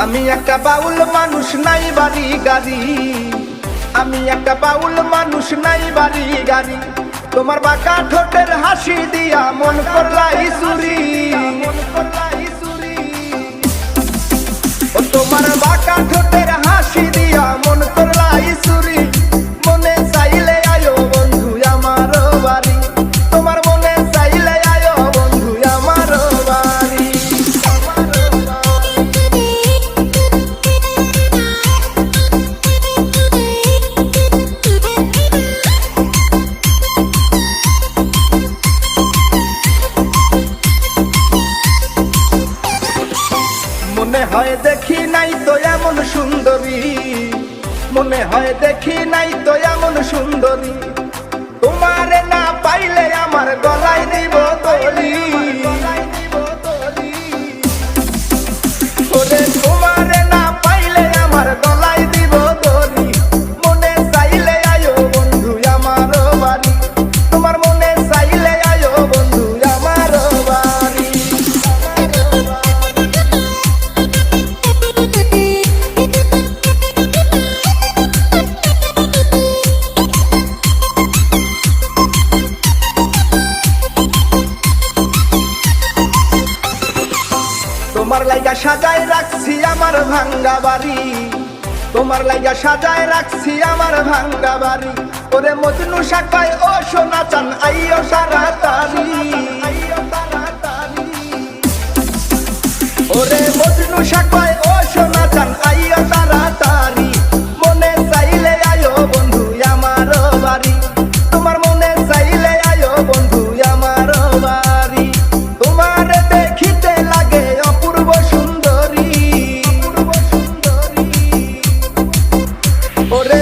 আমি একটা বাউল মানুষ, নাই বাড়ি গাড়ি। আমি একটা বাউল মানুষ, নাই বাড়ি গাড়ি। তোমার বাঁকা ঠোঁটের হাসি দিয়া মন করলাই চুরি। ও তোমার বাঁকা ঠোঁটের হাসি দিয়া মন করলাই চুরি। মনে চাইলে আয়ো বন্ধু আমার বাড়ি। তোমার মনে চাইলে আয়ো বন্ধু আমার বাড়ি। মনে হয় দেখি নাই তো এমন সুন্দরী। মনে হয় দেখি নাই তো এমন সুন্দরী। তোমারে না পাইলে আমার গলায় দিব দড়ি। ওরে তোমারে না পাইলে আমার গলায় দিব দড়ি। মনে চাইলে আয়ো বন্ধু আমার বাড়ি। তোমার মনে চাইলে আয়ো বন্ধু আমার বাড়ি। তোমার লাইগা সাজায় রাখছি আমার ভাঙ্গা বাড়ি। তোমার লাইগা সাজায় রাখছি আমার ভাঙ্গা বাড়ি। ওরে মজনু শাখায় ও সোনা চান আইও তাড়াতাড়ি। ওরে মজনু শাখায় ও সোনা চান আইও তাড়াতাড়ি। মনে চাইলে আয়ো বন্ধু আমার বাড়ি। তোমার মনে চাইলে আয়ো বন্ধু আমার বাড়ি। তোমার দেখিতে লাগে অপূর্ব সুন্দরী। ওরে